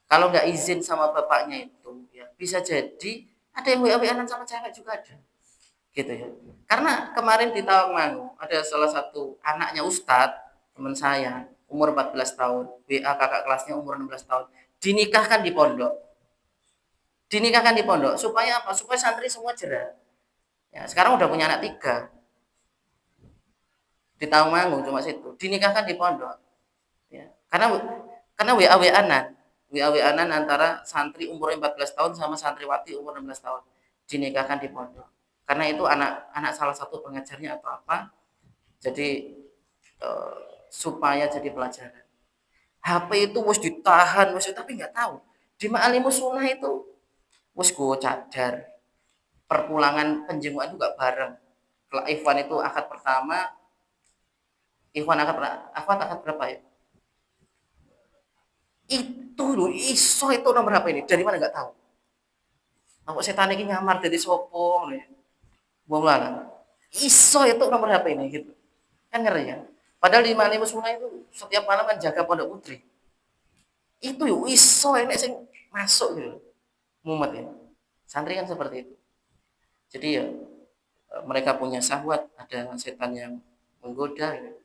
Kalau nggak izin sama bapaknya itu ya bisa jadi ada yang WA-WA sama cewek juga ada. Gitu ya. Karena kemarin di Tawangmangu ada salah satu anaknya Ustadz, teman saya, umur 14 tahun, WA kakak kelasnya umur 16 tahun, dinikahkan di pondok. Dinikahkan di pondok supaya apa? Supaya santri semua jerah. Ya, sekarang udah punya anak 3. Di Tawangmangu cuma situ. Dinikahkan di pondok. Ya. Karena WA-WA-an. WA-WA-an antara santri umur 14 tahun sama santriwati umur 16 tahun. Dinikahkan di pondok. Karena itu anak salah satu pengajarnya atau apa Jadi supaya jadi pelajaran. HP itu wis ditahan wis tapi nggak tahu. Di Ma'alimus Sunnah itu wis go cadar. Perpulangan penjemukan juga bareng. Kalau Ikhwan itu akad pertama, akad berapa ya? Itu loh, iso itu nomor HP ini. Dari mana nggak tahu. Aku setan ini nyamar dari sopo nih. Buang lah. Iso itu nomor HP ini gitu. Kan ngeri ya. Padahal di Ma'alimus Sunnah itu setiap malam kan jaga pondok putri. Itu yuk iso enek sing masuk gitu. Mumet ya. Santri kan seperti itu. Jadi ya mereka punya syahwat, ada setan yang menggoda gitu.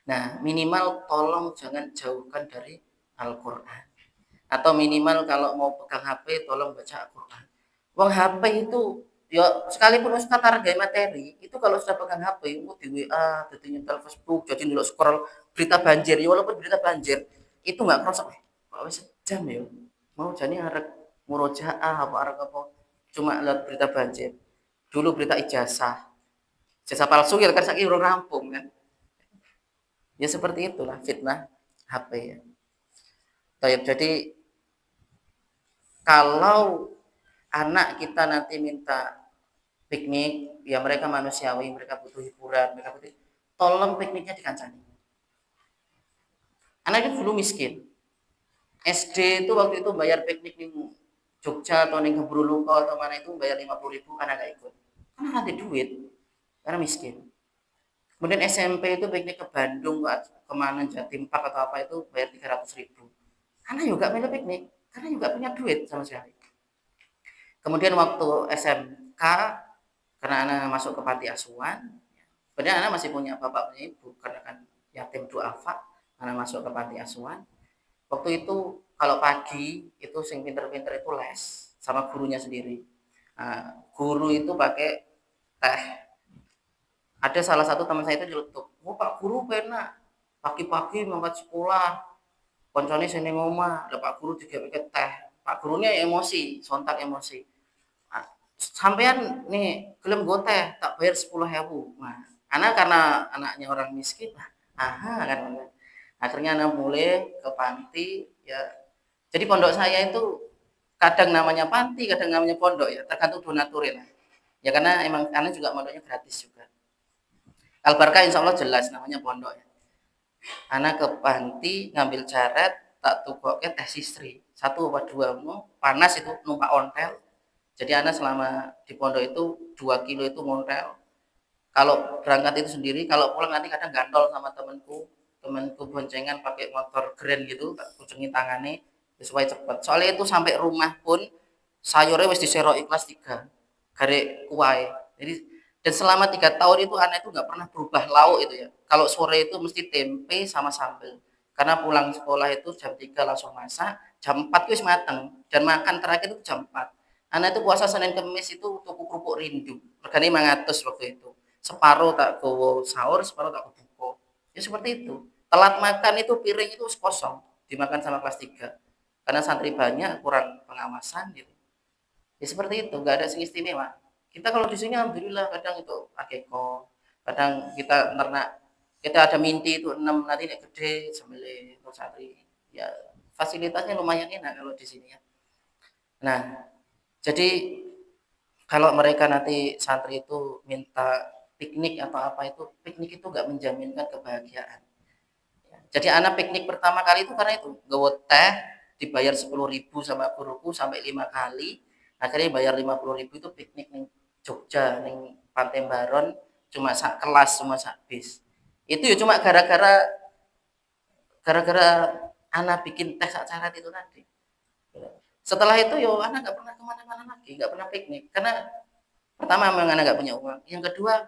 Nah, minimal tolong jangan jauhkan dari Al-Qur'an. Atau minimal kalau mau pegang HP tolong baca Al-Qur'an. Wong HP itu ya sekalipun Ustaz hargai materi, itu kalau sudah pegang HP, di WA, jadi nyetel Facebook, jadi ndelok scroll berita banjir, ya walaupun berita banjir, itu nggak kerasa, kok wis sejam ya. Mau jane arek murojaah apa arek apa, cuma lihat berita banjir. Dulu berita ijazah, ijazah palsu ya kan saiki urung rampung kan. Ya seperti itulah fitnah HP ya. Baik, jadi kalau anak kita nanti minta piknik, ya mereka manusiawi, mereka butuh hiburan, mereka butuh tolong pikniknya dikancani. Anak itu dulu miskin. SD itu waktu itu bayar piknik di Jogja atau di Gebruluko atau mana itu bayar 50.000 karena gak ikut. Karena nanti duit, karena miskin. Kemudian SMP itu piknik ke Bandung, kemana Jatim Park atau apa itu bayar 300.000. Karena juga milih piknik, karena juga punya duit sama sekali. Kemudian waktu SMK, karena anak masuk ke panti asuhan, kemudian anak masih punya bapak punya ibu, karena kan yatim duafa, anak masuk ke panti asuhan. Waktu itu kalau pagi itu sing pinter-pinter itu les sama gurunya sendiri. Nah, guru itu pakai teh. Ada salah satu teman saya itu nyeletuk, "Oh, Pak Guru pena pagi-pagi mangkat sekolah, koncone sini ngomah, ada Pak Guru digawe teh." Pak gurunya emosi, sontak emosi. "Ah, sampean nih gelem go teh, tak bayar 10.000." Nah, anak karena anaknya orang miskin, aha kan. Akhirnya anak mulai ke panti ya. Jadi pondok saya itu kadang namanya panti, kadang namanya pondok ya, tergantung donaturnya. Ya karena emang anak juga pondoknya gratis juga. Al-Barkah insya Allah jelas namanya pondok ya. Anak ke panti ngambil caret, tak tukoke teh sistri. Satu apa dua mau panas itu numpak ontel. Jadi anak selama di pondok itu 2 kilo itu ngontel. Kalau berangkat itu sendiri, kalau pulang nanti kadang gantol sama temanku boncengan pakai motor keren gitu, tak kucengin tangannya supaya cepat. Soalnya itu sampai rumah pun sayurnya wis diserok ikhlas 3 gare kuai. Jadi dan selama 3 tahun itu anak itu nggak pernah berubah lauk itu ya. Kalau sore itu mesti tempe sama sambal. Karena pulang sekolah itu jam 3 langsung masak, jam 4 itu wis mateng dan makan terakhir itu jam 4. Anak itu puasa Senin Kemis itu tuku kerupuk rindu. Regane 500 waktu itu. Separuh tak gowo sahur, separuh tak buka. Ya seperti itu. Telat makan itu piring itu kosong dimakan sama kelas 3. Karena santri banyak, kurang pengawasan gitu. Ya seperti itu, nggak ada sing istimewa. Kita kalau di sini alhamdulillah kadang itu akeko, kadang kita ternak, kita ada minti itu 6 nanti nek gede sembelih untuk santri. Ya fasilitasnya lumayan enak kalau di sini ya. Nah, jadi kalau mereka nanti santri itu minta piknik atau apa itu, piknik itu nggak menjaminkan kebahagiaan. Jadi anak piknik pertama kali itu karena itu gawe teh dibayar 10.000 sama guruku sampai 5 kali. Akhirnya bayar 50.000 itu piknik nih Jogja nih Pantai Baron cuma sak kelas cuma sak bis. Itu ya cuma gara-gara anak bikin teh sak syarat itu tadi. Setelah itu yo anak nggak pernah kemana-mana lagi, nggak pernah piknik karena pertama memang anak nggak punya uang. Yang kedua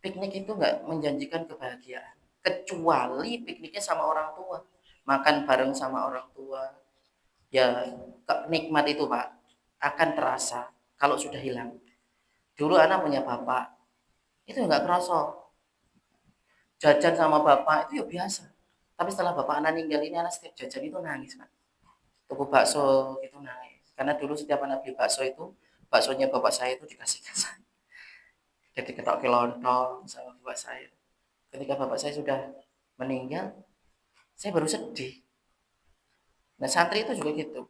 piknik itu nggak menjanjikan kebahagiaan kecuali pikniknya sama orang tua, makan bareng sama orang tua, ya nikmat itu Pak akan terasa kalau sudah hilang. Dulu anak punya bapak itu nggak kerasa, jajan sama bapak itu ya biasa, tapi setelah bapak anak ninggal ini anak setiap jajan itu nangis Pak. Tuku bakso itu nangis karena dulu setiap anak beli bakso itu baksonya bapak saya itu dikasihkan saya, jadi ketok lontong sama bapak saya. Ketika bapak saya sudah meninggal, saya baru sedih. Nah, santri itu juga gitu.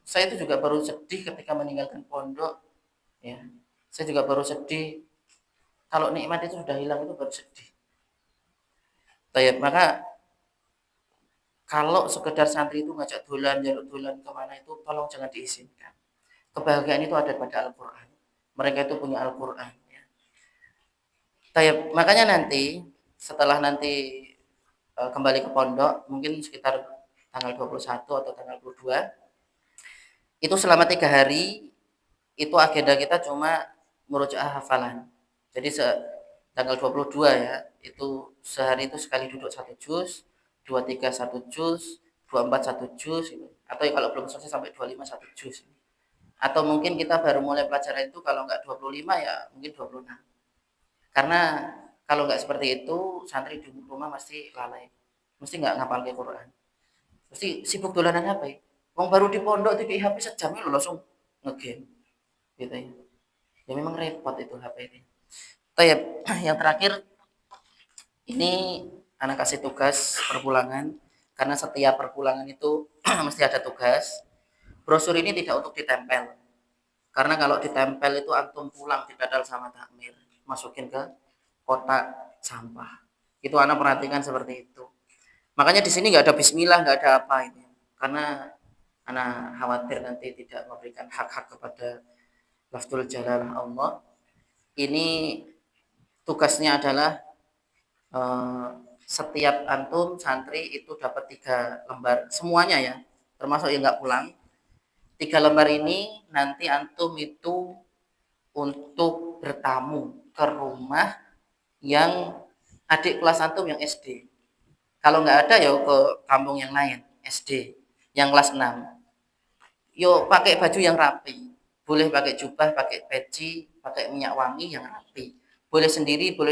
Saya itu juga baru sedih ketika meninggalkan pondok, ya. Saya juga baru sedih kalau nikmat itu sudah hilang, itu baru sedih. Tayyib, maka kalau sekedar santri itu ngajak dolan, jaluk dolan kemana itu tolong jangan diizinkan. Kebahagiaan itu ada pada Al-Quran. Mereka itu punya Al-Quran. Ya. Tayyib, makanya nanti setelah nanti kembali ke pondok, mungkin sekitar tanggal 21 atau tanggal 22, itu selama 3 hari itu agenda kita cuma murojaah hafalan. Jadi tanggal 22 ya, itu sehari itu sekali duduk 1 juz, 23 1 juz, 24 1 juz, gitu. Atau kalau belum selesai sampai 25 1 juz. Atau mungkin kita baru mulai pelajaran itu kalau nggak 25 ya mungkin 26. Karena kalau nggak seperti itu santri di rumah pasti lalai, mesti nggak ngapal ke Quran, mesti sibuk dolanan HP. Wong baru di pondok di HP sejam lo langsung ngegame gitu ya. Ya memang repot itu HP ini. Tayyib, yang terakhir ini anak kasih tugas perpulangan, karena setiap perpulangan itu mesti ada tugas. Brosur ini tidak untuk ditempel, karena kalau ditempel itu antum pulang didadal sama takmir, masukin ke kotak sampah. Itu anak perhatikan seperti itu. Makanya di sini nggak ada Bismillah, nggak ada apa ini, karena anak khawatir nanti tidak memberikan hak-hak kepada lafzul jalalah Allah. Ini tugasnya adalah eh, setiap antum santri itu dapat 3 lembar semuanya ya, termasuk yang nggak pulang. 3 lembar ini nanti antum itu untuk bertamu ke rumah yang adik kelas antum yang SD. Kalau nggak ada ya ke kampung yang lain SD yang kelas 6. Yo pakai baju yang rapi. Boleh pakai jubah, pakai peci, pakai minyak wangi yang rapi. Boleh sendiri, boleh